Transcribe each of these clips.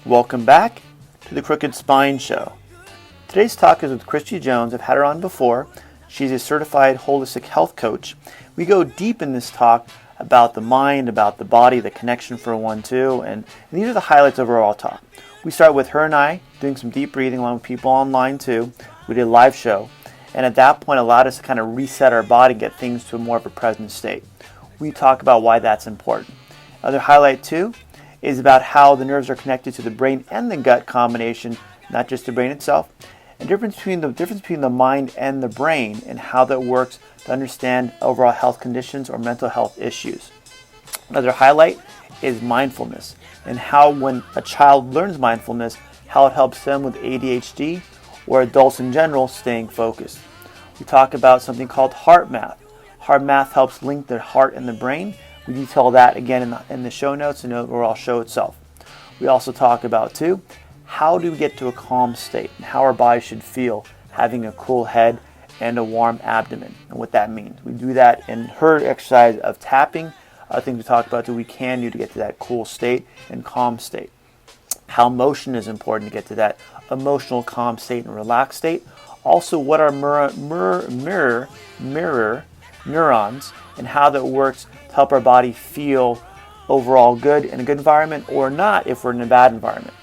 Welcome back to the Crooked Spine Show. Today's talk is with Christy Jones. I've had her on before. She's a certified holistic health coach. We go deep in this talk about the mind, about the body, the connection for 1-2, and these are the highlights of our overall talk. We start with her and I doing some deep breathing along with people online too. We did a live show, and at that point allowed us to kind of reset our body, get things to more of a present state. We talk about why that's important. Other highlight too is about how the nerves are connected to the brain and the gut combination, not just the brain itself, and difference between the mind and the brain and how that works to understand overall health conditions or mental health issues. Another highlight is mindfulness and how when a child learns mindfulness, how it helps them with ADHD or adults in general staying focused. We talk about something called heart math. Heart math helps link the heart and the brain. We detail that again in the show notes and the overall show itself. We also talk about too, how do we get to a calm state and how our body should feel having a cool head and a warm abdomen and what that means. We do that in her exercise of tapping. Other things we talk about that we can do to get to that cool state and calm state. How motion is important to get to that emotional calm state and relaxed state. Also what are mirror neurons and how that works to help our body feel overall good in a good environment or not if we're in a bad environment.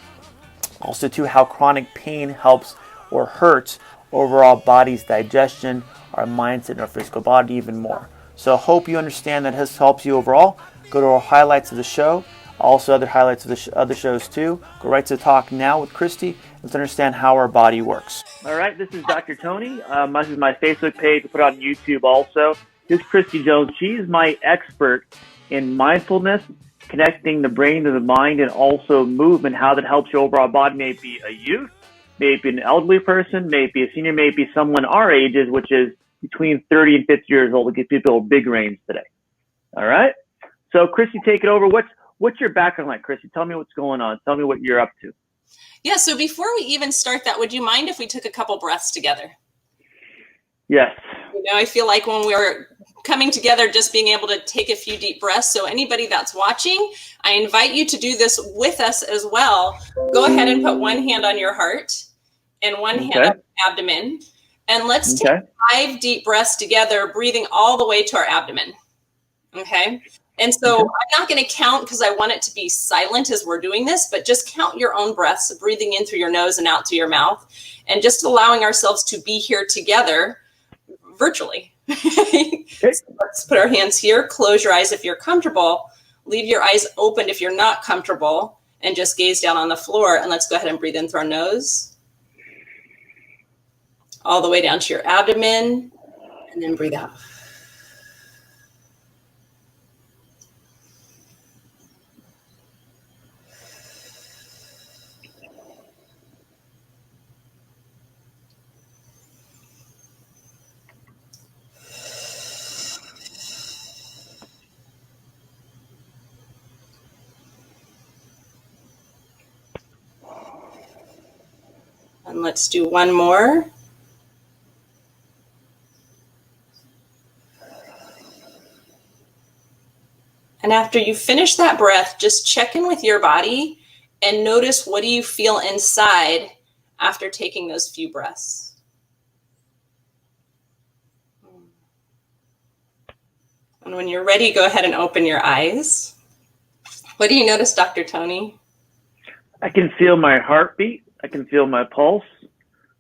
Also too, how chronic pain helps or hurts overall body's digestion, our mindset, and our physical body even more. So hope you understand that this helps you overall. Go to our highlights of the show, also other highlights of the other shows too. Go right to the talk now with Christy. Let's understand how our body works. All right, this is Dr. Tony. This is my Facebook page. I put it on YouTube also. This is Christy Jones. She's my expert in mindfulness, connecting the brain to the mind, and also movement, how that helps your overall body. Maybe a youth, maybe an elderly person, maybe a senior, maybe someone our ages, which is between 30 and 50 years old, to give people big range today. All right? So, Christy, take it over. What's your background like, Christy? Tell me what's going on. Tell me what you're up to. Yeah, so before we even start that, would you mind if we took a couple breaths together? Yes. You know, I feel like when we're coming together, just being able to take a few deep breaths. So anybody that's watching, I invite you to do this with us as well. Go ahead and put one hand on your heart and one hand on your abdomen. And let's take 5 deep breaths together, breathing all the way to our abdomen. Okay? And so I'm not going to count because I want it to be silent as we're doing this, but just count your own breaths, breathing in through your nose and out through your mouth, and just allowing ourselves to be here together virtually. So let's put our hands here. Close your eyes if you're comfortable. Leave your eyes open if you're not comfortable, and just gaze down on the floor. And let's go ahead and breathe in through our nose, all the way down to your abdomen, and then breathe out. And let's do one more. And after you finish that breath, just check in with your body and notice, what do you feel inside after taking those few breaths? And when you're ready, go ahead and open your eyes. What do you notice, Dr. Tony? I can feel my heartbeat. I can feel my pulse.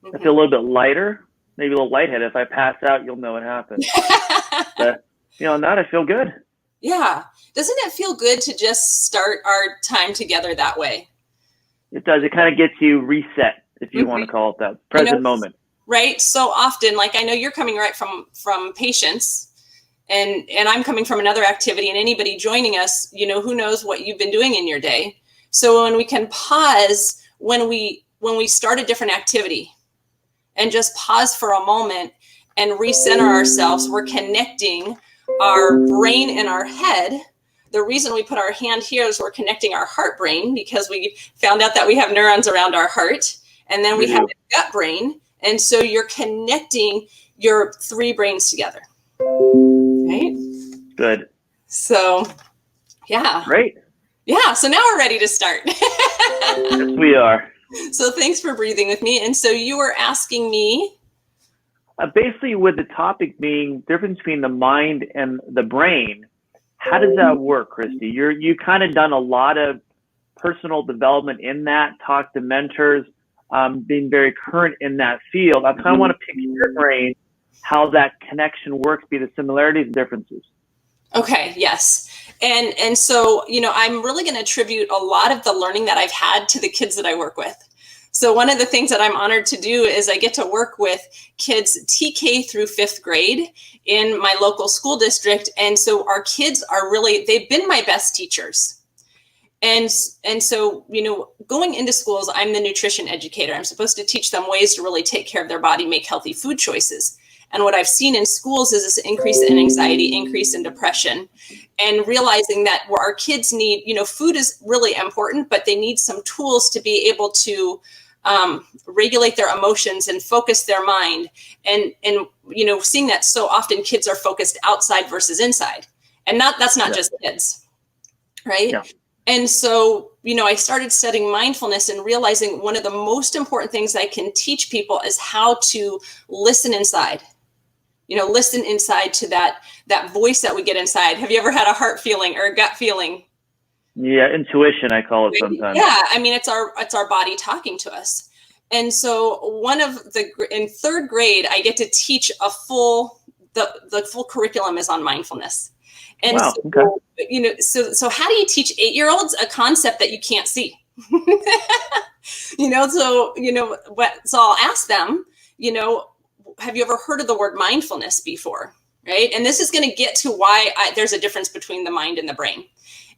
I feel a little bit lighter, maybe a little lightheaded. If I pass out, you'll know what happened. But, now I feel good. Yeah. Doesn't it feel good to just start our time together that way? It does. It kind of gets you reset, if you want to call it that, present moment. Right. So often, like, I know you're coming right from patients, and I'm coming from another activity, and anybody joining us, who knows what you've been doing in your day. So when we can pause, when we start a different activity, and just pause for a moment and recenter ourselves, we're connecting our brain and our head. The reason we put our hand here is we're connecting our heart brain, because we found out that we have neurons around our heart, and then we have a gut brain. And so you're connecting your 3 brains together. Right? Good. So, yeah. Great. Yeah, so now we're ready to start. Yes, we are. So thanks for breathing with me. And so you were asking me. Basically, with the topic being difference between the mind and the brain, how does that work, Christy? You kind of done a lot of personal development in that, talk to mentors, being very current in that field. I kind of want to pick your brain, how that connection works, be the similarities and differences. Okay, yes. And so, I'm really going to attribute a lot of the learning that I've had to the kids that I work with. So one of the things that I'm honored to do is I get to work with kids TK through 5th grade in my local school district. And so our kids are they've been my best teachers. And so, going into schools, I'm the nutrition educator. I'm supposed to teach them ways to really take care of their body, make healthy food choices. And what I've seen in schools is this increase in anxiety, increase in depression, and realizing that where our kids need, food is really important, but they need some tools to be able to regulate their emotions and focus their mind. And seeing that so often kids are focused outside versus inside. And that's not just kids, right? Yeah. And so, I started studying mindfulness and realizing one of the most important things I can teach people is how to listen inside. Listen inside to that voice that we get inside. Have you ever had a heart feeling or a gut feeling? Yeah, intuition, I call it sometimes. Yeah, it's our body talking to us. And so in 3rd grade, I get to teach the full curriculum is on mindfulness. And wow, so, okay. So how do you teach 8-year-olds a concept that you can't see? So I'll ask them, have you ever heard of the word mindfulness before? Right. And this is going to get to why there's a difference between the mind and the brain.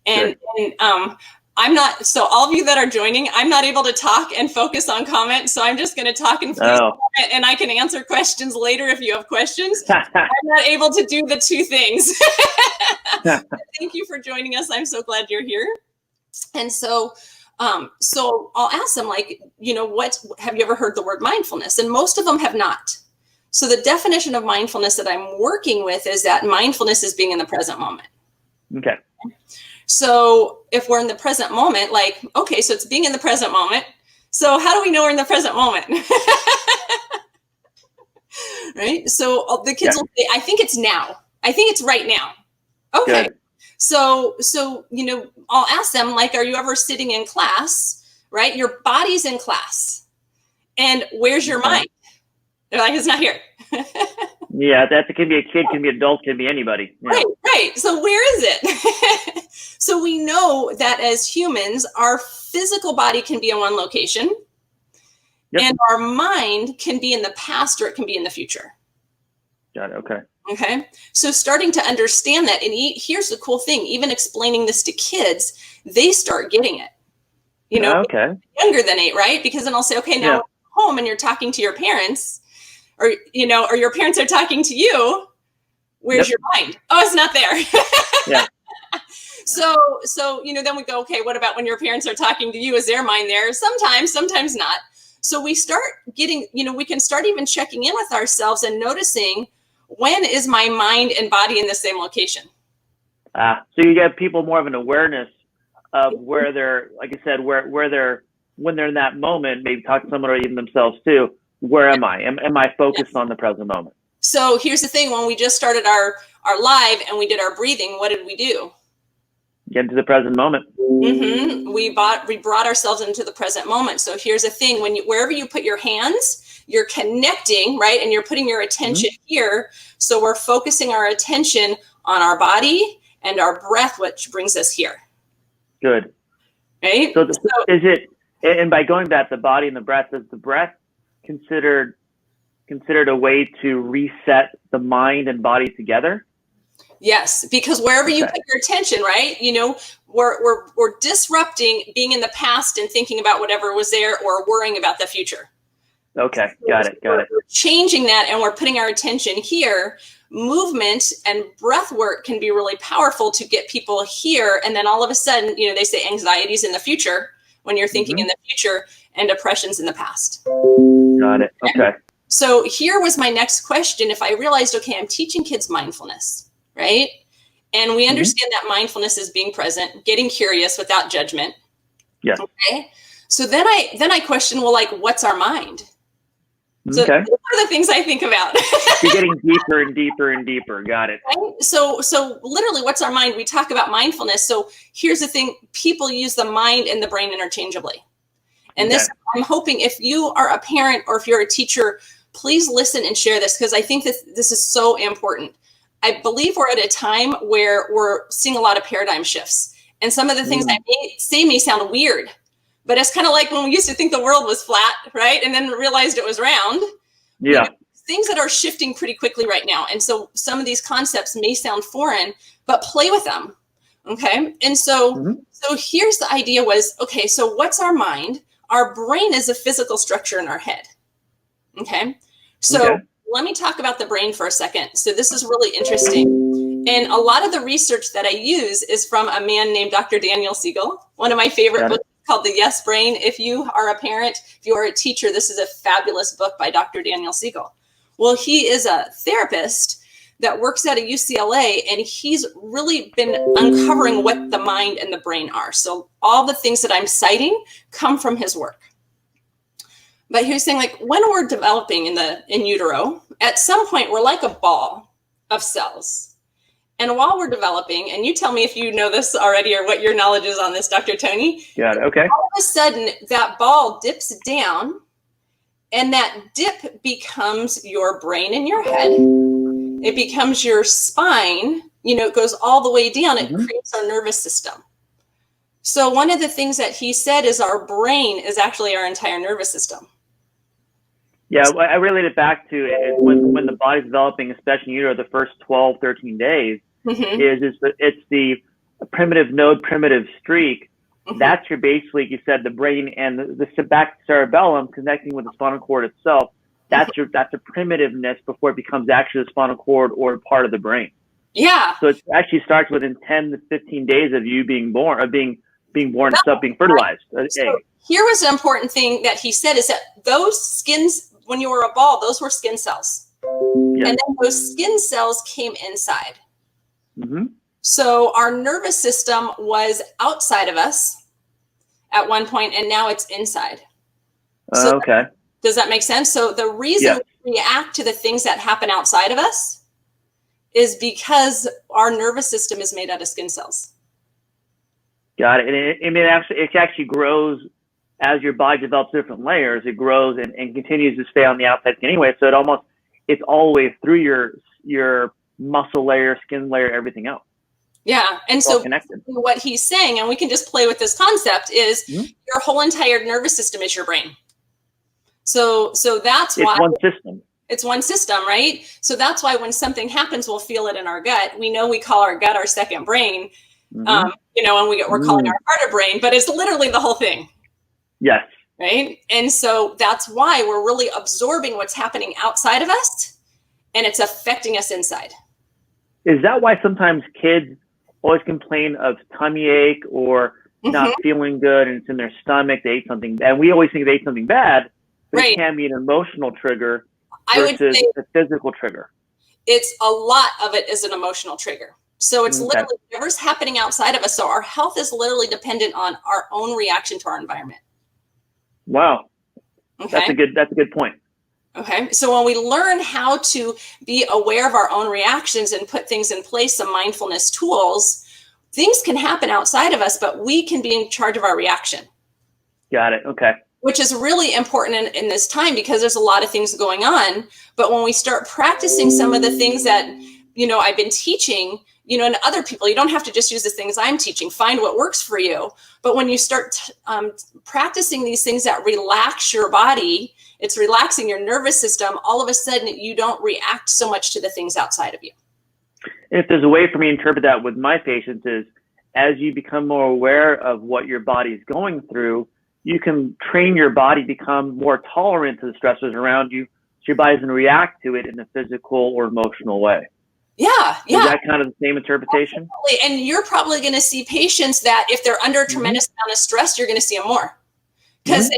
And, sure. I'm not, so all of you that are joining, I'm not able to talk and focus on comment. So I'm just going to talk and comment, and I can answer questions later if you have questions. I'm not able to do the two things. Thank you for joining us. I'm so glad you're here. And so I'll ask them, what have you ever heard the word mindfulness? And most of them have not. So the definition of mindfulness that I'm working with is that mindfulness is being in the present moment. Okay. So if we're in the present moment, so it's being in the present moment. So how do we know we're in the present moment? Right? So the kids will say, I think it's now. I think it's right now. Okay. Good. So, I'll ask them, are you ever sitting in class, right? Your body's in class. And where's your mind? They're like, it's not here. Yeah, that can be a kid, can be an adult, can be anybody. Yeah. Right. So where is it? So we know that as humans, our physical body can be in one location. Yep. And our mind can be in the past or it can be in the future. Got it. Okay. Okay. So starting to understand that. And here's the cool thing, even explaining this to kids, they start getting it. Okay. Younger than 8, right? Because then I'll say, okay, now home and you're talking to your parents, or your parents are talking to you, where's your mind? Oh, it's not there. Yeah. So, then we go, okay, what about when your parents are talking to you? Is their mind there? Sometimes not. So we start getting, we can start even checking in with ourselves and noticing, when is my mind and body in the same location? So you get people more of an awareness of where they're, like you said, where they're, when they're in that moment, maybe talk to someone or even themselves too. Where am I? Am I focused on the present moment? So here's the thing. When we just started our live and we did our breathing, what did we do? Get into the present moment. Mm-hmm. We brought ourselves into the present moment. So here's the thing. Wherever you put your hands, you're connecting, right? And you're putting your attention here. So we're focusing our attention on our body and our breath, which brings us here. Good. Right? So is it, and by going back, the body and the breath, is the breath considered a way to reset the mind and body together? Yes, because wherever you put your attention, right? We're disrupting being in the past and thinking about whatever was there, or worrying about the future. Okay, got it. We're changing that, and we're putting our attention here. Movement and breath work can be really powerful to get people here. And then all of a sudden, they say anxiety's in the future when you're thinking in the future, and depression's in the past. Got it. Okay. So here was my next question. If I realized, okay, I'm teaching kids mindfulness, right? And we understand that mindfulness is being present, getting curious without judgment. Yes. Okay. So then I question, well, like, what's our mind? So Okay. those are the things I think about. You're getting deeper and deeper and deeper. Got it. Right? So literally, what's our mind? We talk about mindfulness. So here's the thing: people use the mind and the brain interchangeably. And this, I'm hoping, if you are a parent or if you're a teacher, please listen and share this, because I think that this is so important. I believe we're at a time where we're seeing a lot of paradigm shifts, and some of the things I may sound weird. But it's kind of like when we used to think the world was flat, right? And then realized it was round. Yeah. You know, things that are shifting pretty quickly right now. And so some of these concepts may sound foreign, but play with them. Okay. And so, so here's the idea was, okay, so what's our mind? Our brain is a physical structure in our head. Okay. So let me talk about the brain for a second. So this is really interesting. And a lot of the research that I use is from a man named Dr. Daniel Siegel, one of my favorite books, called The Yes Brain. If you are a parent, if you are a teacher, this is a fabulous book by Dr. Daniel Siegel. Well, he is a therapist that works at a UCLA, and he's really been uncovering what the mind and the brain are. So all the things that I'm citing come from his work. But he was saying, like, when we're developing in utero, at some point we're like a ball of cells. And while we're developing, and you tell me if you know this already or what your knowledge is on this, Dr. Tony. Got it. Okay. All of a sudden, that ball dips down, and that dip becomes your brain in your head. It becomes your spine. You know, it goes all the way down. It creates our nervous system. So one of the things that he said is our brain is actually our entire nervous system. Yeah, I relate it back to it when the body's developing, especially in utero, the first 12, 13 days, it's the primitive node, primitive streak. That's your basically, like you said, the brain and the back cerebellum connecting with the spinal cord itself. That's a primitiveness before it becomes actually the spinal cord or part of the brain. Yeah. So it actually starts within 10 to 15 days of you being born, of being born and stuff being fertilized. So here was an important thing that he said is that those skins, when you were a ball, those were skin cells. And then those skin cells came inside. So our nervous system was outside of us at one point, and now it's inside. So does that make sense? So the reason we react to the things that happen outside of us is because our nervous system is made out of skin cells. Got it. And it actually grows as your body develops different layers. It grows and continues to stay on the outside anyway. So it's all the way through your muscle layer, skin layer, everything else. Yeah. And so what he's saying, and we can just play with this concept, is your whole entire nervous system is your brain. So that's why it's one system, right? So that's why when something happens, we'll feel it in our gut. We know we call our gut our second brain, you know, and we're calling our heart a brain, but it's literally the whole thing. Yes. Right. And so that's why we're really absorbing what's happening outside of us, and it's affecting us inside. Is that why sometimes kids always complain of tummy ache or not feeling good, and it's in their stomach, they ate something, and we always think they ate something bad, but it can be an emotional trigger versus a physical trigger? It's a lot of it is an emotional trigger. So it's literally whatever's happening outside of us. So our health is literally dependent on our own reaction to our environment. Wow. That's a good point. Okay. So when we learn how to be aware of our own reactions and put things in place, some mindfulness tools, things can happen outside of us, but we can be in charge of our reaction. Got it. Okay. Which is really important in this time, because there's a lot of things going on. But when we start practicing some of the things that, you know, I've been teaching, you know, and other people, you don't have to just use the things I'm teaching, find what works for you. But when you start practicing these things that relax your body, it's relaxing your nervous system, all of a sudden you don't react so much to the things outside of you. If there's a way for me to interpret that with my patients is, as you become more aware of what your body is going through, you can train your body to become more tolerant to the stressors around you, so your body doesn't react to it in a physical or emotional way. Yeah. Is that kind of the same interpretation? Absolutely. And you're probably going to see patients that if they're under a tremendous amount of stress, you're going to see them more. Because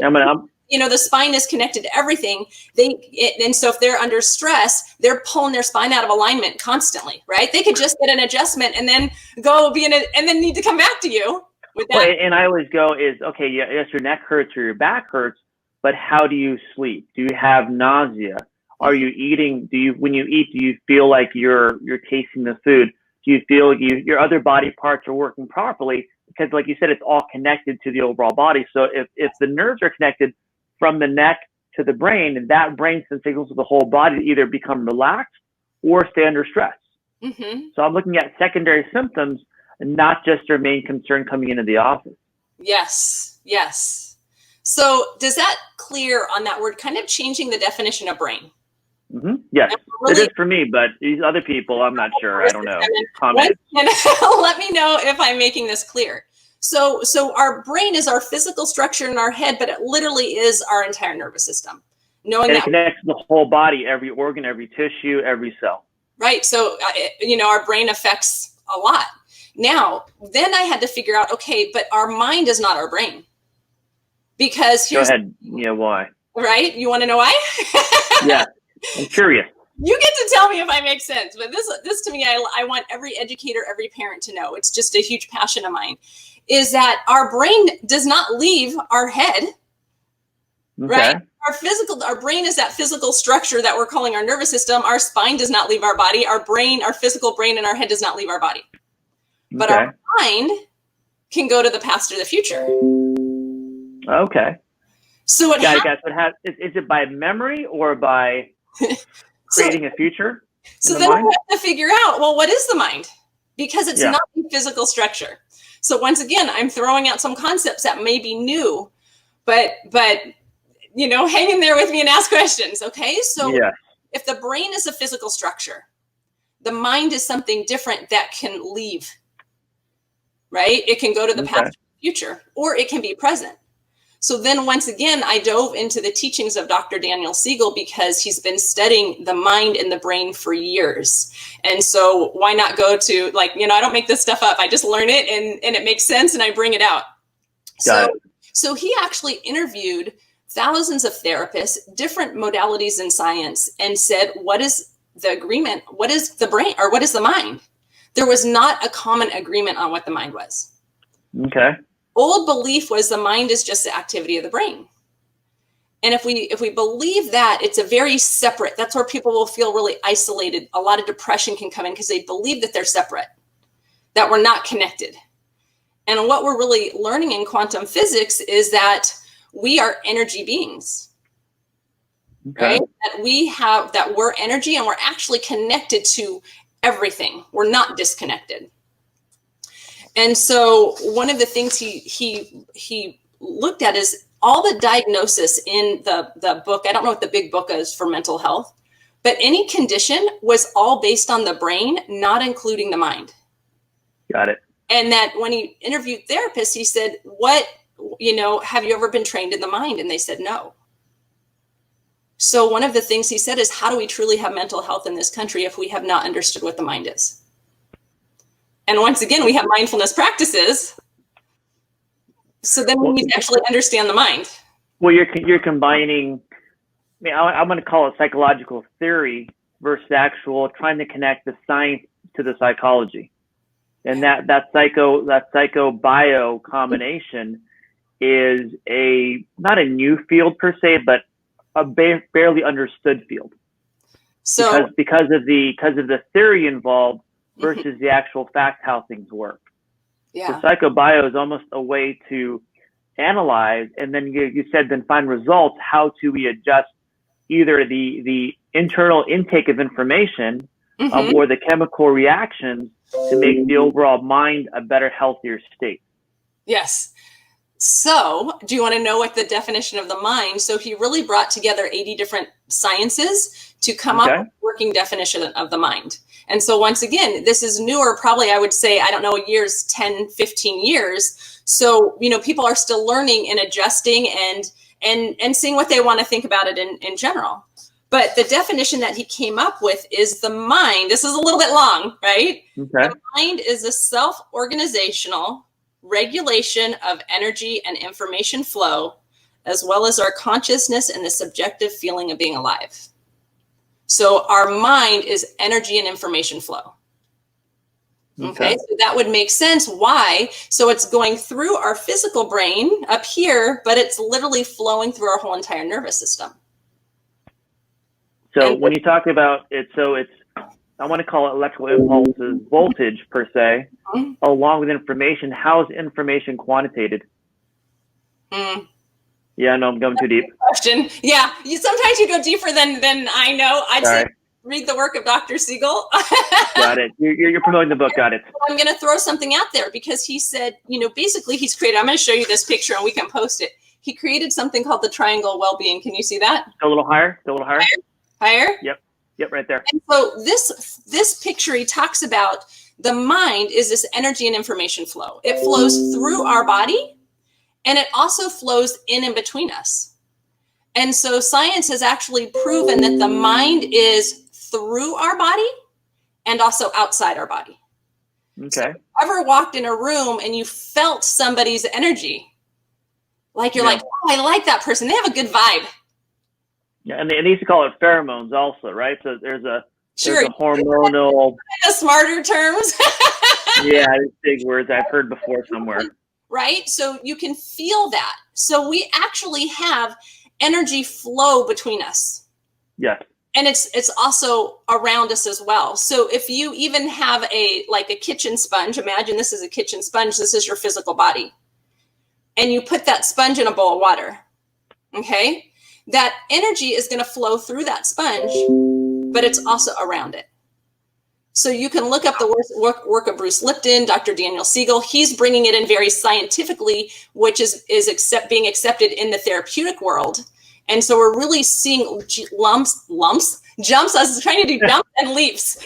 the spine is connected to everything. And so if they're under stress, they're pulling their spine out of alignment constantly, right? They could just get an adjustment and then go and then need to come back to you with that. Well, and I always go is, okay, yes, your neck hurts or your back hurts, but how do you sleep? Do you have nausea? Are you eating? When you eat, do you feel like you're tasting the food? Do you feel your other body parts are working properly? Because like you said, it's all connected to the overall body. So if the nerves are connected from the neck to the brain, and that brain sends signals to the whole body to either become relaxed or stay under stress. Mm-hmm. So I'm looking at secondary symptoms and not just their main concern coming into the office. Yes. So does that clear on that word, kind of changing the definition of brain? Mm-hmm. Yes, really, it is for me, but these other people, I'm not sure. I don't know. Let me know if I'm making this clear. So our brain is our physical structure in our head, but it literally is our entire nervous system. Knowing and it connects the whole body, every organ, every tissue, every cell. Right. So, our brain affects a lot. Now, then I had to figure out, okay, but our mind is not our brain. Because Go ahead. Yeah, why? Right? You want to know why? Yeah. I'm curious. You get to tell me if I make sense, but this to me, I want every educator, every parent to know. It's just a huge passion of mine, is that our brain does not leave our head, right? Our brain is that physical structure that we're calling our nervous system. Our spine does not leave our body. Our physical brain and our head does not leave our body. But our mind can go to the past or the future. Okay. So is it by memory or by creating a future? So then we have to figure out, well, what is the mind? Because it's not a physical structure. So once again, I'm throwing out some concepts that may be new, but hang in there with me and ask questions. Okay. So if the brain is a physical structure, the mind is something different that can leave, right? It can go to the past or the future, or it can be present. So then once again, I dove into the teachings of Dr. Daniel Siegel because he's been studying the mind and the brain for years. And so why not go to I don't make this stuff up. I just learn it and it makes sense and I bring it out. So he actually interviewed thousands of therapists, different modalities in science, and said, what is the agreement? What is the brain or what is the mind? There was not a common agreement on what the mind was. Okay. Old belief was the mind is just the activity of the brain. And if we believe that, it's a very separate, that's where people will feel really isolated. A lot of depression can come in because they believe that they're separate, that we're not connected. And what we're really learning in quantum physics is that we are energy beings, right? That we're energy and we're actually connected to everything. We're not disconnected. And so one of the things he looked at is all the diagnosis in the book. I don't know what the big book is for mental health, but any condition was all based on the brain, not including the mind. Got it. And that when he interviewed therapists, he said, have you ever been trained in the mind? And they said, no. So one of the things he said is, how do we truly have mental health in this country if we have not understood what the mind is? And once again, we have mindfulness practices. So then we need to actually understand the mind. Well, you're combining, I'm going to call it psychological theory versus actual trying to connect the science to the psychology. And that psycho-bio combination is not a new field per se, but a barely understood field. So because of the theory involved versus the actual fact how things work. Yeah. So psychobio is almost a way to analyze, and then you said then find results. How do we adjust either the internal intake of information or the chemical reactions to make the overall mind a better, healthier state? Yes. So do you want to know what the definition of the mind? So he really brought together 80 different sciences to come up with a working definition of the mind. And so once again, this is newer, probably I would say, 10, 15 years. So, people are still learning and adjusting and seeing what they want to think about it in general. But the definition that he came up with is the mind. This is a little bit long, right? Okay. The mind is a self-organizational regulation of energy and information flow as well as our consciousness and the subjective feeling of being alive. So our mind is energy and information flow. Okay, so that would make sense. Why? So it's going through our physical brain up here, but it's literally flowing through our whole entire nervous system. So when you talk about it, so it's, I want to call it electrical impulses, voltage per se, along with information. How is information quantitated? Yeah, no, I'm going too deep. Question. Yeah, sometimes you go deeper than I know. I'd say read the work of Dr. Siegel. Got it. You're promoting the book. Got it. I'm going to throw something out there because he said, basically he's created, I'm going to show you this picture and we can post it. He created something called the triangle of well-being. Can you see that? A little higher. A little higher. Higher? Yep, right there. And so this picture, he talks about the mind is this energy and information flow. It flows through our body and it also flows in and between us. And so science has actually proven that the mind is through our body and also outside our body. Okay. So if you ever walked in a room and you felt somebody's energy, like you're like, oh, I like that person. They have a good vibe. Yeah, and they used to call it pheromones also, right? So there's a hormonal. Smarter terms. Yeah, big words I've heard before somewhere. Right? So you can feel that. So we actually have energy flow between us. Yes. And it's also around us as well. So if you even have a kitchen sponge, imagine this is a kitchen sponge, this is your physical body. And you put that sponge in a bowl of water. Okay? That energy is going to flow through that sponge, but it's also around it. So you can look up the work of Bruce Lipton, Dr. Daniel Siegel. He's bringing it in very scientifically, which is being accepted in the therapeutic world. And so we're really seeing jumps. I was trying to do jumps and leaps.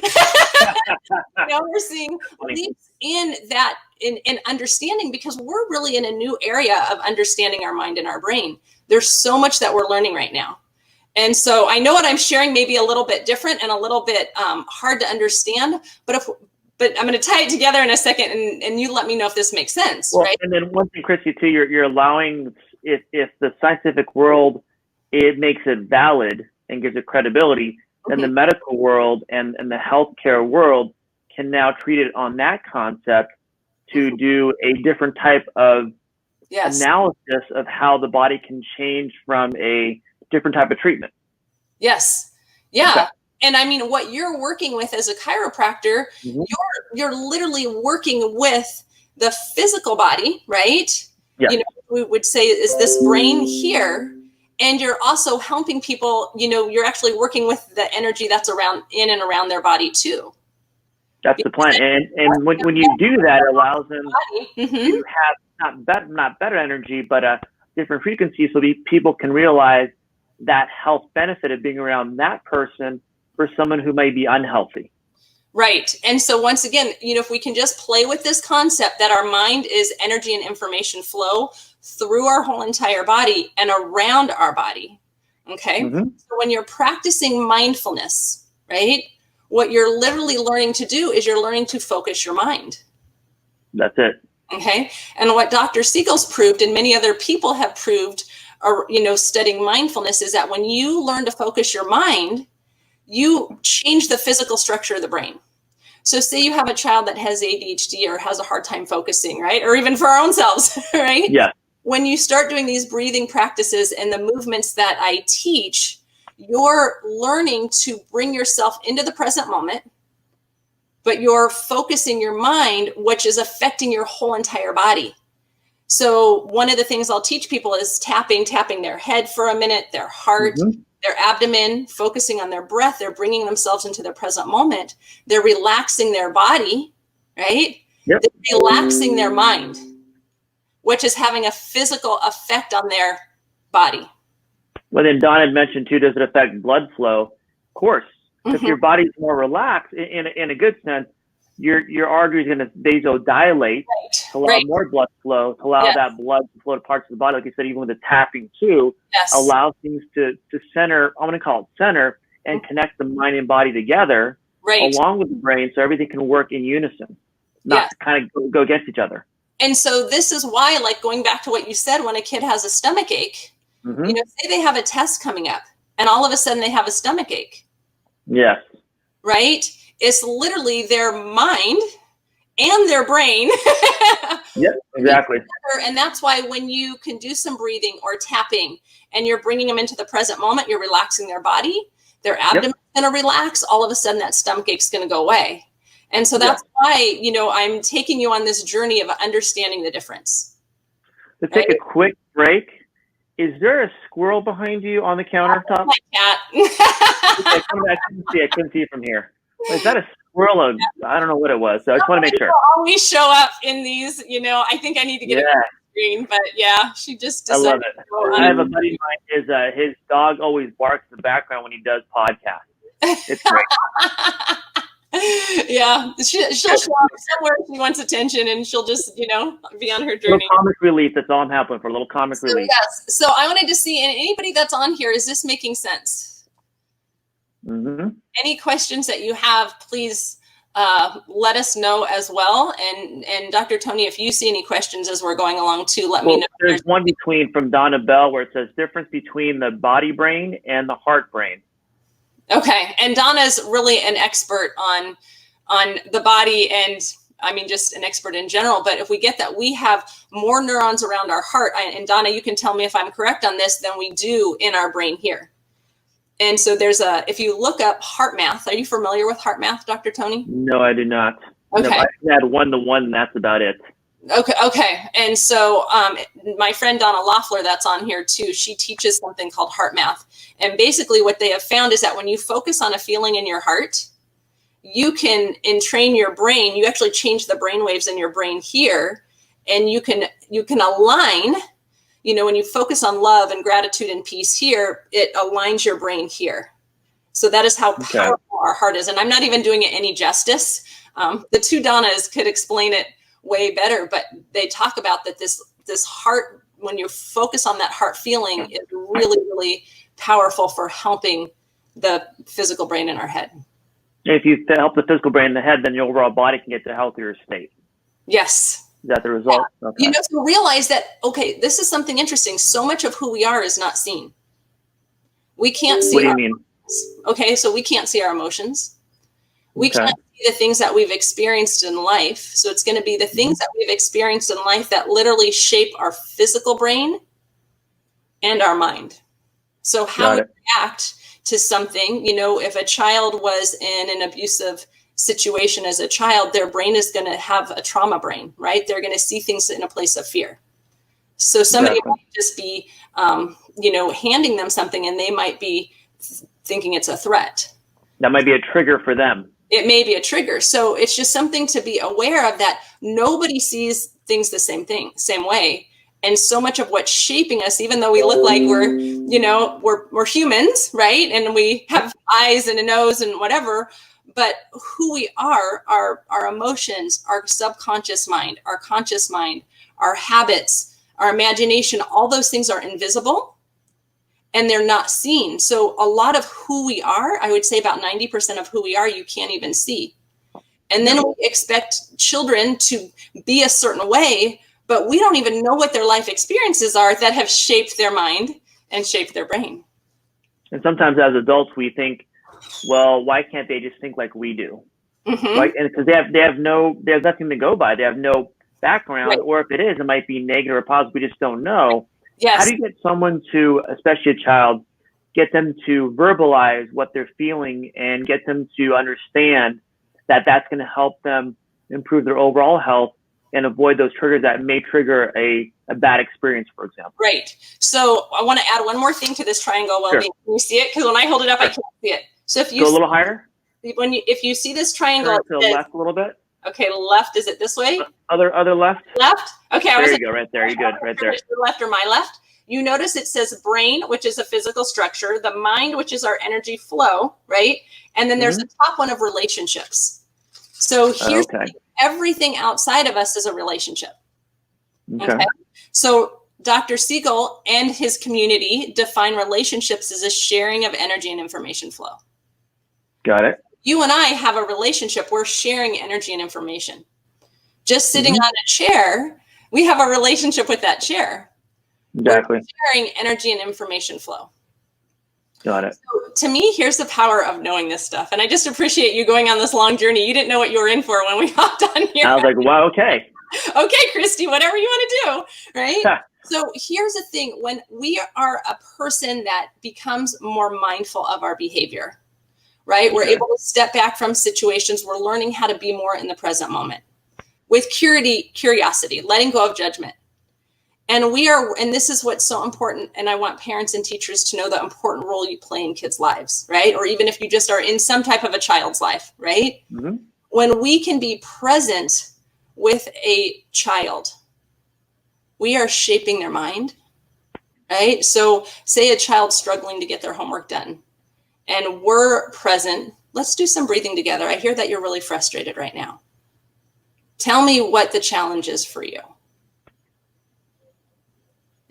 We're seeing leaps in that, in understanding, because we're really in a new area of understanding our mind and our brain. There's so much that we're learning right now. And so I know what I'm sharing may be a little bit different and a little bit hard to understand, but I'm going to tie it together in a second, and you let me know if this makes sense, right? And then one thing, Christy, too, you're allowing, if the scientific world, it makes it valid and gives it credibility, then the medical world and the healthcare world can now treat it on that concept to do a different type of analysis of how the body can change from a different type of treatment. Yes. Yeah. Okay. And I mean, what you're working with as a chiropractor, you're literally working with the physical body, right? Yeah. We would say, is this brain here? And you're also helping people, you're actually working with the energy that's in and around their body too. That's the plan. And when you do that, it allows them to have not better energy, but a different frequency, so people can realize that health benefit of being around that person for someone who may be unhealthy. Right. And so once again, if we can just play with this concept that our mind is energy and information flow through our whole entire body and around our body. Okay. So when you're practicing mindfulness, right, what you're literally learning to do is you're learning to focus your mind. That's it. Okay. And what Dr. Siegel's proved, and many other people have proved, studying mindfulness, is that when you learn to focus your mind, you change the physical structure of the brain. So say you have a child that has ADHD or has a hard time focusing, right? Or even for our own selves, right? Yeah. When you start doing these breathing practices and the movements that I teach, you're learning to bring yourself into the present moment, but you're focusing your mind, which is affecting your whole entire body. So one of the things I'll teach people is tapping their head for a minute, their heart, their abdomen, focusing on their breath. They're bringing themselves into their present moment. They're relaxing their body, right? Yep. They're relaxing their mind, which is having a physical effect on their body. Well, then Don had mentioned too, does it affect blood flow? Of course. If your body's more relaxed, in a good sense, your arteries are going to vasodilate to allow more blood flow, to allow that blood to flow to parts of the body. Like you said, even with the tapping too, allow things to center, I'm going to call it center, and connect the mind and body together along with the brain, so everything can work in unison, not kind of go against each other. And so this is why, like going back to what you said, when a kid has a stomach ache, Say they have a test coming up and all of a sudden they have a stomach ache. Yes. Right? It's literally their mind and their brain. Yep, exactly. And that's why when you can do some breathing or tapping and you're bringing them into the present moment, you're relaxing their body, their abdomen is going to relax, all of a sudden that stomach ache is going to go away. And so that's why, I'm taking you on this journey of understanding the difference. Let's take a quick break. Is there a squirrel behind you on the countertop? My cat. I couldn't see it from here. Is that a squirrel? I don't know what it was. So I just want to make sure. Always show up in these, I think I need to get it on the screen, but she just decided. I love it. I have a buddy of mine, his dog always barks in the background when he does podcasts. It's great. She'll show up somewhere she wants attention and she'll just, be on her journey. Little comic relief, that's all I'm helping for, a little comic relief. Yes. So I wanted to see, and anybody that's on here, is this making sense? Mm-hmm. Any questions that you have, please let us know as well. And Dr. Tony, if you see any questions as we're going along too, let me know. There's one from Donna Bell where it says difference between the body brain and the heart brain. Okay. And Donna's really an expert on the body and just an expert in general. But if we get that, we have more neurons around our heart. And Donna, you can tell me if I'm correct on this, than we do in our brain here. And so if you look up HeartMath, are you familiar with HeartMath, Dr. Tony? No, I do not. Okay. No, I had 1-to-1 and that's about it. Okay. And so my friend Donna Loeffler, that's on here too, she teaches something called HeartMath. And basically what they have found is that when you focus on a feeling in your heart, you can entrain your brain. You actually change the brain waves in your brain here, and you can align. When you focus on love and gratitude and peace here, it aligns your brain here. So that is how powerful our heart is. And I'm not even doing it any justice. The two Donnas could explain it way better, but they talk about that this heart, when you focus on that heart feeling, is really, really powerful for helping the physical brain in our head. If you help the physical brain in the head, then your overall body can get to a healthier state. Yes. Is that the result? Yeah. Okay. So realize that, this is something interesting. So much of who we are is not seen. We can't see. What do you mean? Okay, so we can't see our emotions. We can't see the things that we've experienced in life. So it's going to be the things that we've experienced in life that literally shape our physical brain and our mind. So how we react to something, if a child was in an abusive situation as a child, their brain is going to have a trauma brain, right? They're going to see things in a place of fear. So somebody might just be, handing them something and they might be thinking it's a threat. That might be a trigger for them. It may be a trigger. So it's just something to be aware of, that nobody sees things the same way. And so much of what's shaping us, even though we look like we're humans, right? And we have eyes and a nose and whatever, but who we are, our emotions, our subconscious mind, our conscious mind, our habits, our imagination, all those things are invisible and they're not seen. So a lot of who we are, I would say about 90% of who we are, you can't even see. And then we expect children to be a certain way, but we don't even know what their life experiences are that have shaped their mind and shaped their brain. And sometimes as adults, we think, well, why can't they just think like we do? Mm-hmm. Like, and because they have nothing to go by. They have no background, or if it is, it might be negative or positive. We just don't know. Yes. How do you get someone to, especially a child, get them to verbalize what they're feeling and get them to understand that that's going to help them improve their overall health and avoid those triggers that may trigger a bad experience, for example? Right. So I want to add one more thing to this triangle well-being. Can you see it? Because when I hold it up, I can't see it. So if you go a little higher, if you see this triangle, turn to the left a little bit. Okay, left. Is it this way? Other left. Left. Okay. There you go. Right there. You're good. Right there. The left or my left. You notice it says brain, which is a physical structure, the mind, which is our energy flow, right? And then there's the top one of relationships. So here's everything outside of us is a relationship. Okay. So Dr. Siegel and his community define relationships as a sharing of energy and information flow. Got it. You and I have a relationship. We're sharing energy and information. Just sitting on a chair, we have a relationship with that chair. Exactly. We're sharing energy and information flow. Got it. So to me, here's the power of knowing this stuff. And I just appreciate you going on this long journey. You didn't know what you were in for when we hopped on here. I was like, wow, okay. Okay, Christy, whatever you want to do, right? So here's the thing. When we are a person that becomes more mindful of our behavior, right? We're able to step back from situations. We're learning how to be more in the present moment with curiosity, letting go of judgment. And this is what's so important. And I want parents and teachers to know the important role you play in kids' lives, right? Or even if you just are in some type of a child's life, right? Mm-hmm. When we can be present with a child, we are shaping their mind, right? So say a child's struggling to get their homework done and we're present. Let's do some breathing together. I hear that you're really frustrated right now. Tell me what the challenge is for you.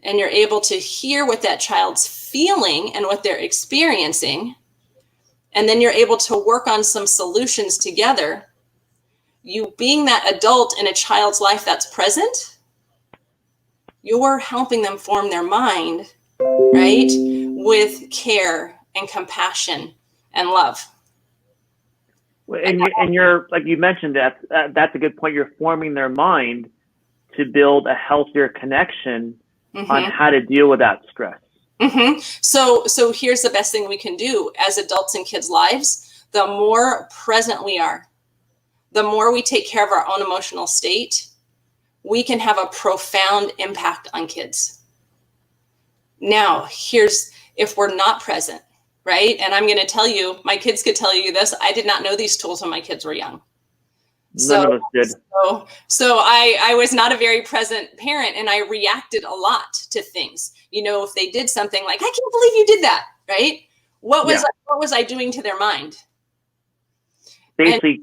And you're able to hear what that child's feeling and what they're experiencing. And then you're able to work on some solutions together. You being that adult in a child's life that's present, you're helping them form their mind, right? With care and compassion and love. And you're like you mentioned, that's a good point. You're forming their mind to build a healthier connection on how to deal with that stress. So here's the best thing we can do as adults in kids' lives. The more present we are, the more we take care of our own emotional state, we can have a profound impact on kids. Now, if we're not present, right? And I'm going to tell you, my kids could tell you this. I did not know these tools when my kids were young. None of us did. So I was not a very present parent, and I reacted a lot to things. You know, if they did something like, I can't believe you did that, right? What was I doing to their mind? Basically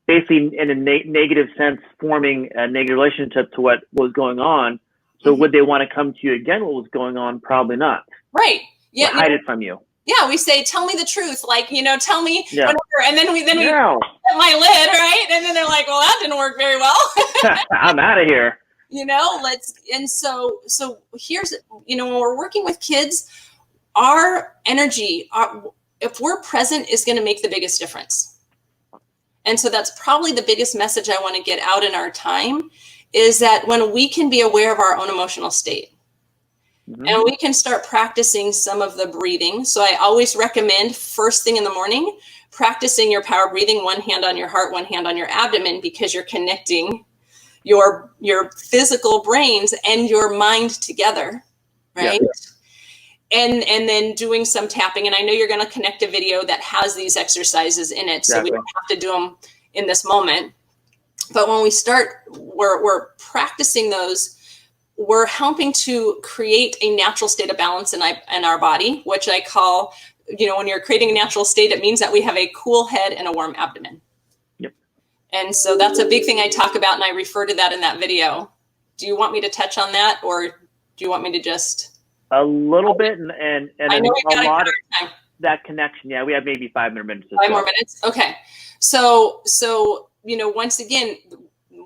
in a negative sense, forming a negative relationship to what was going on. So would they want to come to you again? What was going on? Probably not. Right. Yeah. Or hide it from you. Yeah, we say, tell me the truth. Like, tell me whatever. And then we put my lid, right? And then they're like, well, that didn't work very well. I'm out of here. So here's, when we're working with kids, our energy, if we're present, is going to make the biggest difference. And so that's probably the biggest message I want to get out in our time is that when we can be aware of our own emotional state, and we can start practicing some of the breathing. So I always recommend first thing in the morning, practicing your power breathing, one hand on your heart, one hand on your abdomen, because you're connecting your physical brains and your mind together, right? Yeah. And then doing some tapping. And I know you're going to connect a video that has these exercises in it. Exactly. So we don't have to do them in this moment. But when we start, we're practicing those. We're helping to create a natural state of balance in our body, which I call, when you're creating a natural state, it means that we have a cool head and a warm abdomen. Yep. And so that's a big thing I talk about, and I refer to that in that video. Do you want me to touch on that, or do you want me to just? A little bit, and I know a lot of that connection. Yeah, we have maybe 5 more minutes. 5 more minutes. Okay. So once again,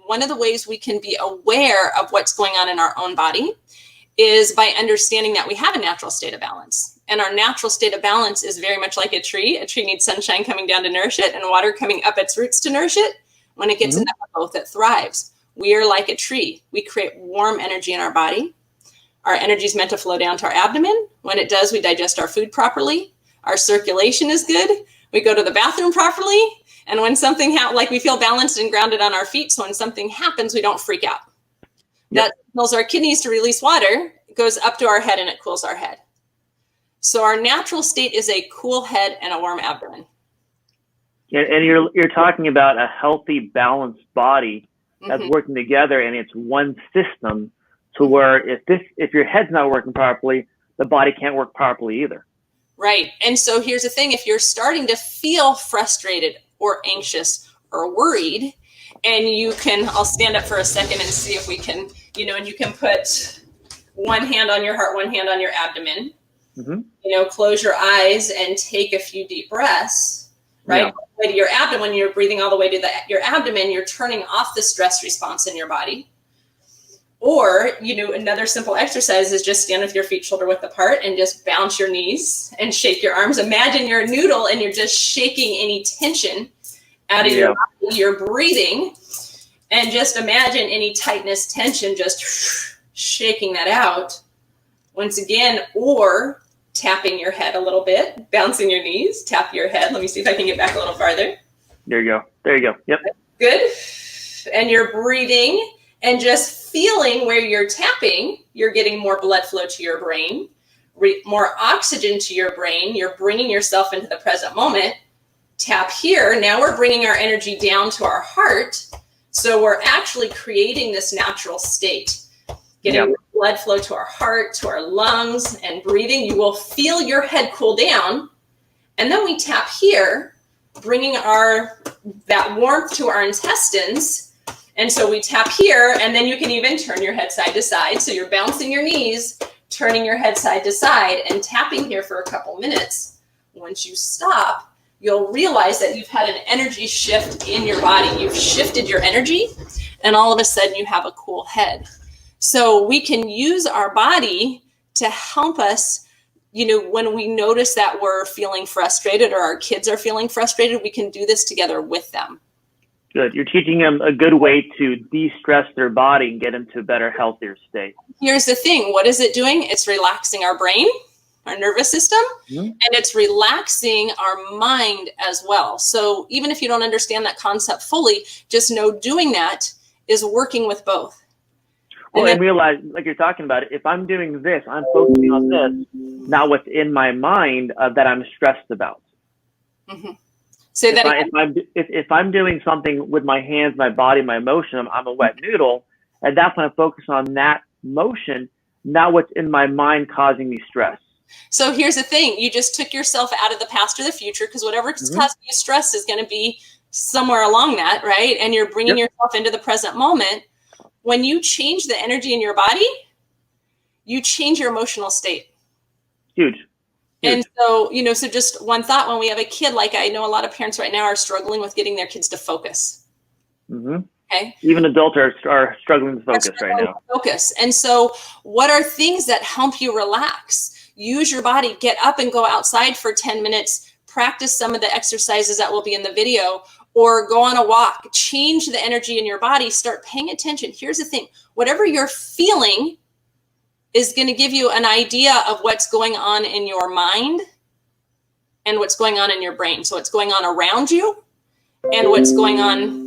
one of the ways we can be aware of what's going on in our own body is by understanding that we have a natural state of balance. And our natural state of balance is very much like a tree. A tree needs sunshine coming down to nourish it and water coming up its roots to nourish it. When it gets enough of both, it thrives. We are like a tree. We create warm energy in our body. Our energy is meant to flow down to our abdomen. When it does, we digest our food properly. Our circulation is good. We go to the bathroom properly. And when something we feel balanced and grounded on our feet. So when something happens, we don't freak out. Yep. That tells our kidneys to release water. It goes up to our head and it cools our head. So our natural state is a cool head and a warm abdomen. Yeah, and you're talking about a healthy, balanced body that's working together, and it's one system. To where if your head's not working properly, the body can't work properly either. Right. And so here's the thing: if you're starting to feel frustrated or anxious or worried, and I'll stand up for a second and see if we can, and you can put one hand on your heart, one hand on your abdomen, close your eyes and take a few deep breaths, right? Yeah. All the way to your abdomen, you're breathing all the way to your abdomen, you're turning off the stress response in your body. Or, another simple exercise is just stand with your feet shoulder width apart and just bounce your knees and shake your arms. Imagine you're a noodle and you're just shaking any tension out of your body. You're breathing, and just imagine any tightness, tension, just shaking that out. Once again, or tapping your head a little bit, bouncing your knees, tap your head. Let me see if I can get back a little farther. There you go. Yep. Good. And you're breathing and just feeling where you're tapping, you're getting more blood flow to your brain, more oxygen to your brain. You're bringing yourself into the present moment. Tap here. Now we're bringing our energy down to our heart. So we're actually creating this natural state, getting blood flow to our heart, to our lungs, and breathing. You will feel your head cool down. And then we tap here, bringing that warmth to our intestines. And so we tap here, and then you can even turn your head side to side. So you're bouncing your knees, turning your head side to side, and tapping here for a couple minutes. Once you stop, you'll realize that you've had an energy shift in your body. You've shifted your energy, and all of a sudden you have a cool head. So we can use our body to help us, when we notice that we're feeling frustrated or our kids are feeling frustrated, we can do this together with them. Good. You're teaching them a good way to de-stress their body and get them to a better, healthier state. Here's the thing. What is it doing? It's relaxing our brain, our nervous system, and it's relaxing our mind as well. So even if you don't understand that concept fully, just know doing that is working with both. Well, and realize, like you're talking about, if I'm doing this, I'm focusing on this, not what's in my mind that I'm stressed about. Mm-hmm. Say that again. If I'm doing something with my hands, my body, my emotion, I'm a wet noodle, and that's when I focus on that motion, not what's in my mind causing me stress. So here's the thing. You just took yourself out of the past or the future, because whatever is causing you stress is going to be somewhere along that, right? And you're bringing yourself into the present moment. When you change the energy in your body, you change your emotional state. Huge. And so, so just one thought, when we have a kid, like I know a lot of parents right now are struggling with getting their kids to focus. Okay. Even adults are struggling to focus right now. And so what are things that help you relax? Use your body, get up and go outside for 10 minutes, practice some of the exercises that will be in the video, or go on a walk, change the energy in your body, start paying attention. Here's the thing, whatever you're feeling is going to give you an idea of what's going on in your mind and what's going on in your brain. So what's going on around you and what's going on,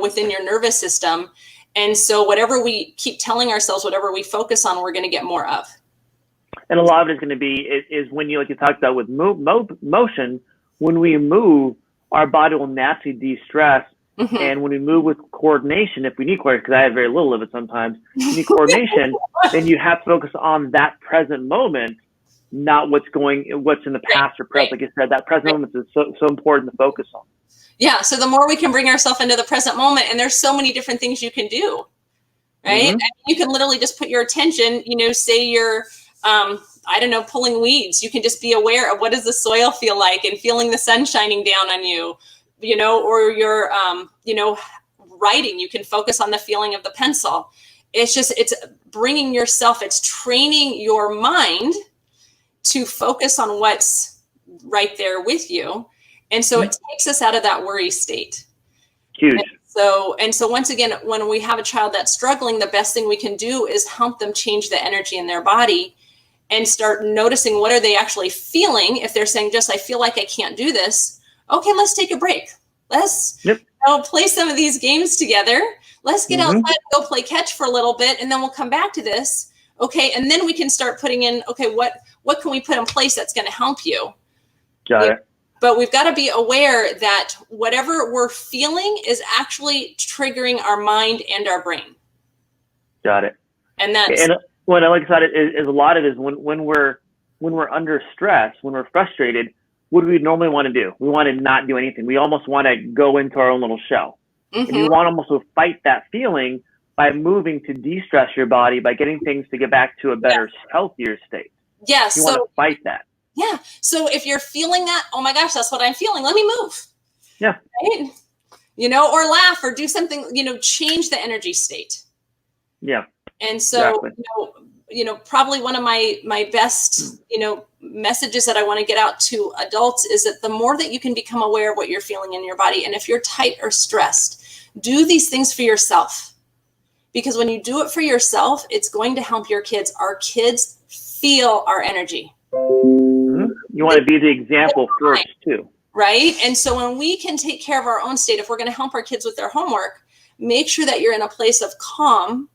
within your nervous system. And so whatever we keep telling ourselves, whatever we focus on, we're going to get more of. And a lot of it is going to be, is when like you talked about with motion, when we move, our body will naturally de-stress. And when we move with coordination, if we need coordination, because I have very little of it sometimes, you need coordination, then you have to focus on that present moment, not what's in the past or present. Like you said, that present moment is so important to focus on. Yeah. So the more we can bring ourselves into the present moment, and there's so many different things you can do, right? And you can literally just put your attention, say you're, pulling weeds. You can just be aware of what does the soil feel like and feeling the sun shining down on you. Or you're, writing, you can focus on the feeling of the pencil. It's bringing yourself, it's training your mind to focus on what's right there with you. And so it takes us out of that worry state. Huge. And so once again, when we have a child that's struggling, the best thing we can do is help them change the energy in their body and start noticing what are they actually feeling. If they're saying, I feel like I can't do this. Okay, let's take a break. Let's play some of these games together. Let's get outside and go play catch for a little bit, and then we'll come back to this. Okay, and then we can start putting in, what can we put in place that's going to help you? Got it. But we've got to be aware that whatever we're feeling is actually triggering our mind and our brain. Got it. And that's... And what I like about it is a lot of it is when we're under stress, when we're frustrated, what do we normally want to do? We want to not do anything. We almost want to go into our own little shell. And you want almost to fight that feeling by moving to de-stress your body, by getting things to get back to a better, healthier state. Yeah. You want to fight that. Yeah. So if you're feeling that, oh my gosh, that's what I'm feeling. Let me move. Yeah. Right? Or laugh or do something, change the energy state. Yeah. And so, Exactly. Probably one of my best, messages that I want to get out to adults is that the more that you can become aware of what you're feeling in your body, and if you're tight or stressed, do these things for yourself. Because when you do it for yourself, it's going to help your kids. Our kids feel our energy. Mm-hmm. You want to be the example first, too. Right? And so when we can take care of our own state, if we're going to help our kids with their homework, make sure that you're in a place of calm.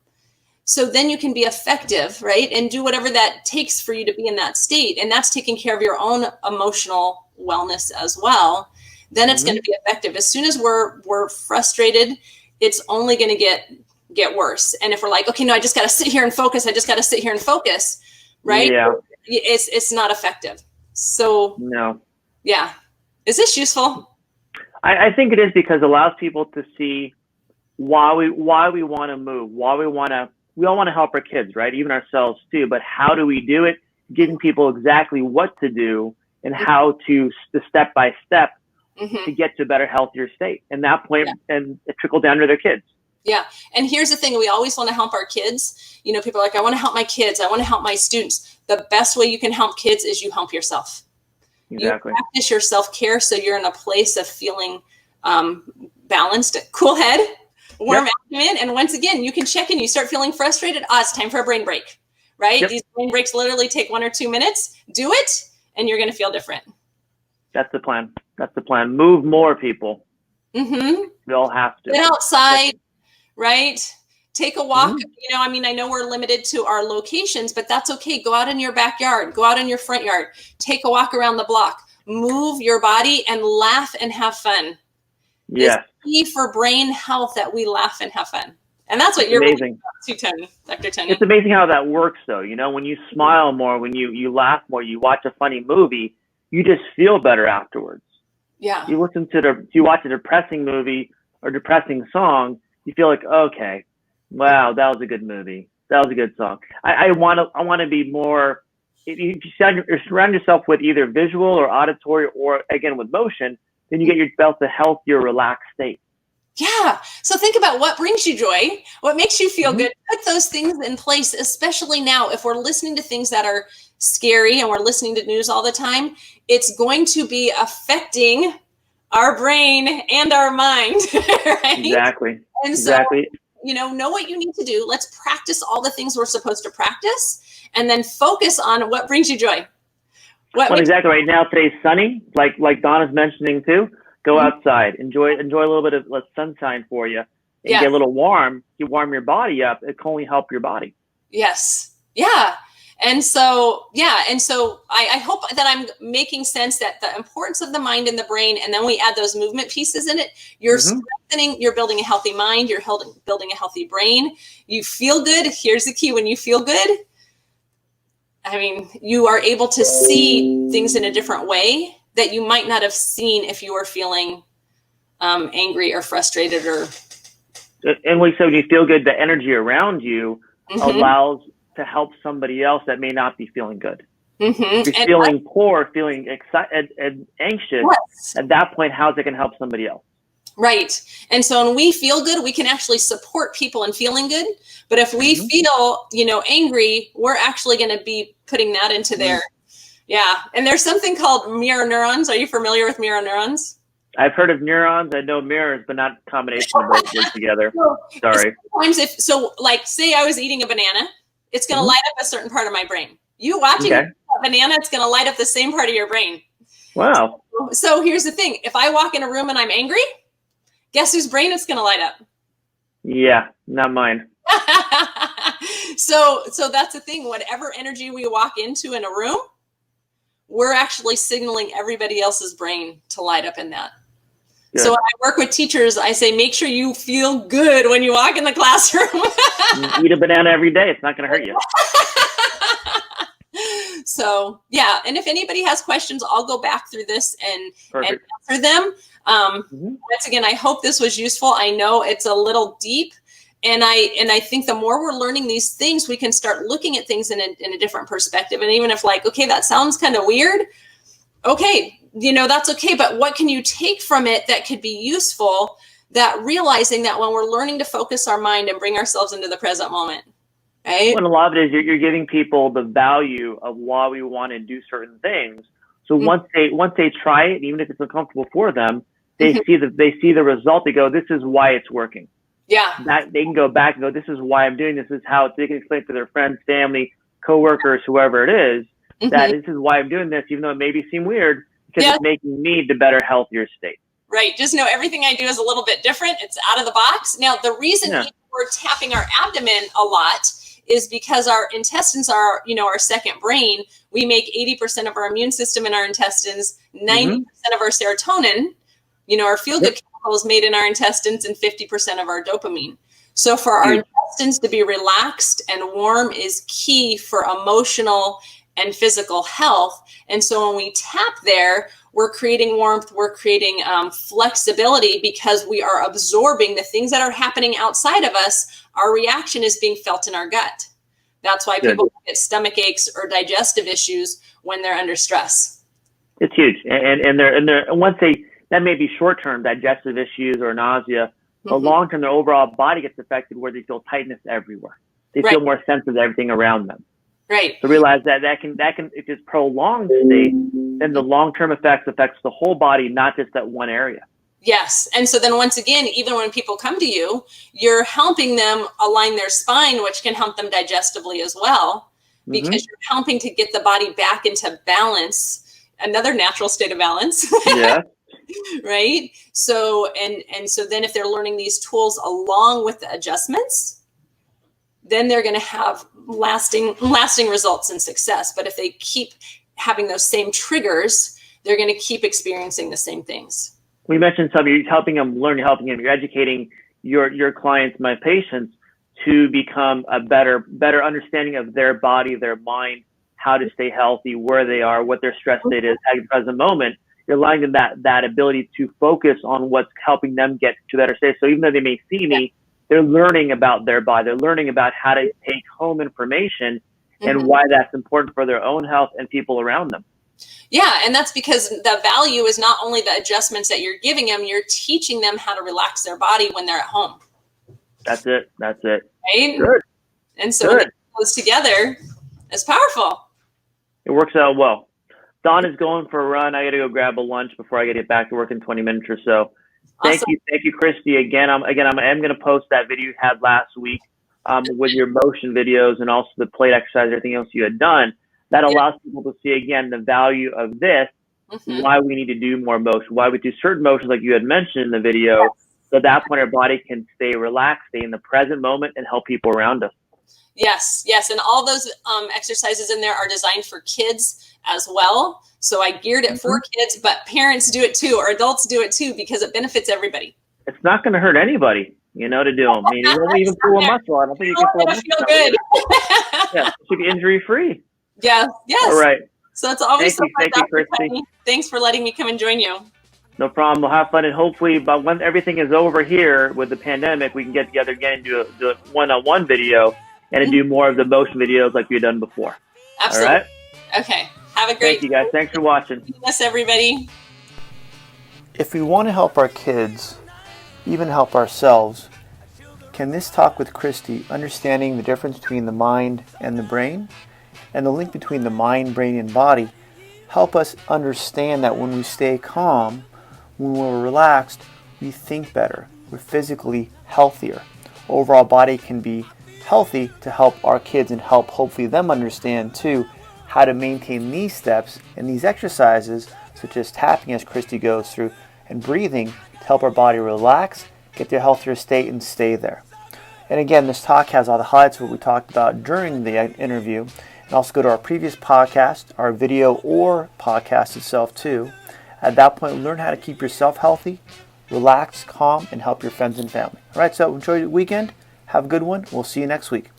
So then you can be effective, right? And do whatever that takes for you to be in that state. And that's taking care of your own emotional wellness as well. Then it's going to be effective. As soon as we're frustrated, it's only going to get worse. And if we're like, okay, no, I just got to sit here and focus. Right? Yeah. It's not effective. So no. Yeah. Is this useful? I think it is, because it allows people to see why we want to move, we all want to help our kids, right? Even ourselves too. But how do we do it? Giving people exactly what to do and how to, the step by step, to get to a better, healthier state. And that point, and it trickle down to their kids. Yeah. And here's the thing. We always want to help our kids. People are like, I want to help my kids. I want to help my students. The best way you can help kids is you help yourself. Exactly. You practice your self-care so you're in a place of feeling balanced, cool head, warm abdomen. And once again, you can check in. You start feeling frustrated. It's time for a brain break, right? Yep. These brain breaks literally take 1 or 2 minutes. Do it, and you're going to feel different. That's the plan. Move more, people. We all have to. Get outside, right? Take a walk. I know we're limited to our locations, but that's okay. Go out in your backyard. Go out in your front yard. Take a walk around the block. Move your body and laugh and have fun. Yeah. It's key for brain health that we laugh and have fun. And that's what you're amazing. Really Tony, Dr. Tony. It's amazing how that works, though. When you smile more, when you laugh more, you watch a funny movie, you just feel better afterwards. Yeah. You watch a depressing movie or depressing song, you feel like, okay, wow, that was a good movie. That was a good song. I want to be more. If you surround yourself with either visual or auditory, or again with motion, then you get yourself a healthier, relaxed state. Yeah. So think about what brings you joy, what makes you feel good. Put those things in place, especially now. If we're listening to things that are scary and we're listening to news all the time, it's going to be affecting our brain and our mind. Right? Exactly. And so, know what you need to do. Let's practice all the things we're supposed to practice, and then focus on what brings you joy. Exactly. Right now, today's sunny, like Donna's mentioning too. Go outside, enjoy a little bit of sunshine for you, and get a little warm. You warm your body up. It can only help your body. Yes. Yeah. And so, I hope that I'm making sense that the importance of the mind and the brain, and then we add those movement pieces in it. You're strengthening, you're building a healthy mind, you're building a healthy brain. You feel good. Here's the key. When you feel good, you are able to see things in a different way that you might not have seen if you were feeling angry or frustrated And when you feel good, the energy around you allows to help somebody else that may not be feeling good. If you're feeling poor, feeling excited and anxious, at that point, how's it going to help somebody else? Right. And so when we feel good, we can actually support people in feeling good. But if we feel, angry, we're actually going to be putting that into their, And there's something called mirror neurons. Are you familiar with mirror neurons? I've heard of neurons. I know mirrors, but not combination of both words together. Sorry. Sometimes say I was eating a banana, it's going to light up a certain part of my brain. You watching a banana, it's going to light up the same part of your brain. Wow. So here's the thing. If I walk in a room and I'm angry, guess whose brain it's going to light up? Yeah, not mine. So that's the thing. Whatever energy we walk into in a room, we're actually signaling everybody else's brain to light up in that. Good. So when I work with teachers, I say, make sure you feel good when you walk in the classroom. Eat a banana every day. It's not going to hurt you. So, and if anybody has questions, I'll go back through this and answer them. Once again, I hope this was useful. I know it's a little deep. And I think the more we're learning these things, we can start looking at things in a different perspective. And even if okay, that sounds kind of weird. Okay, that's okay. But what can you take from it that could be useful, that realizing that when we're learning to focus our mind and bring ourselves into the present moment, right? Well, a lot of it is you're giving people the value of why we want to do certain things. So Mm-hmm. once they try it, even if it's uncomfortable for them, they Mm-hmm. see the result. They go, this is why it's working. Yeah. That they can go back and go, this is why I'm doing this. This is how they can explain to their friends, family, coworkers, whoever it is, that Mm-hmm. this is why I'm doing this, even though it maybe seem weird, because Yeah. it's making me the better, healthier state. Right. Just know everything I do is a little bit different. It's out of the box. Now, the reason Yeah. we're tapping our abdomen a lot is because our intestines are, our second brain. We make 80% of our immune system in our intestines, 90% of our serotonin, our feel-good chemicals made in our intestines, and 50% of our dopamine. So for our intestines to be relaxed and warm is key for emotional and physical health. And so when we tap there, we're creating warmth, we're creating flexibility, because we are absorbing the things that are happening outside of us. Our reaction is being felt in our gut. That's why people get stomach aches or digestive issues when they're under stress. It's huge. And they're once that may be short-term digestive issues or nausea, but long-term, their overall body gets affected, where they feel tightness everywhere. They feel more sensitive to everything around them. Right. So realize that can, if it's prolonged state, then the long-term affects the whole body, not just that one area. Yes. And so then once again, even when people come to you, you're helping them align their spine, which can help them digestively as well, because you're helping to get the body back into balance, another natural state of balance. Yeah. Right. So, and so then if they're learning these tools along with the adjustments, then they're going to have lasting results and success. But if they keep having those same triggers, they're going to keep experiencing the same things. We mentioned you're helping them learn, you're educating your clients, my patients, to become a better understanding of their body, their mind, how to stay healthy, where they are, what their stress state is at the present moment. You're allowing them that ability to focus on what's helping them get to better state. So even though they may see me, they're learning about their body. They're learning about how to take home information and why that's important for their own health and people around them. Yeah, and that's because the value is not only the adjustments that you're giving them, you're teaching them how to relax their body when they're at home. That's it. Right? Good. And so when it goes together, it's powerful. It works out well. Dawn is going for a run. I got to go grab a lunch before I get back to work in 20 minutes or so. Thank you, Christy. Again, I'm going to post that video you had last week with your motion videos and also the plate exercise, everything else you had done. That allows people to see, again, the value of this, why we need to do more motion, why we do certain motions like you had mentioned in the video, so that point our body can stay relaxed, stay in the present moment, and help people around us. Yes. And all those exercises in there are designed for kids as well. So I geared it for kids, but parents do it too, or adults do it too, because it benefits everybody. It's not going to hurt anybody, to do them. I mean, you won't even pull a muscle. I don't think you can pull a muscle. Feel good. Yeah, it should be injury-free. Yeah. Yes. All right. So it's always Thank you, Christy. Thanks for letting me come and join you. No problem. We'll have fun, and hopefully, but when everything is over here with the pandemic, we can get together again and do a one-on-one video and do more of the motion videos like we've done before. Absolutely. All right. Okay. Have a great. Thank you, guys. Thanks for watching. Yes, everybody. If we want to help our kids, even help ourselves, can this talk with Christy, understanding the difference between the mind and the brain, and the link between the mind, brain, and body, help us understand that when we stay calm, when we're relaxed, we think better, we're physically healthier. Overall body can be healthy to help our kids and help hopefully them understand too how to maintain these steps and these exercises, such as tapping as Christy goes through and breathing, to help our body relax, get to a healthier state, and stay there. And again, this talk has all the highlights of what we talked about during the interview. And also go to our previous podcast, our video or podcast itself too. At that point, learn how to keep yourself healthy, relax, calm, and help your friends and family. All right, so enjoy your weekend. Have a good one. We'll see you next week.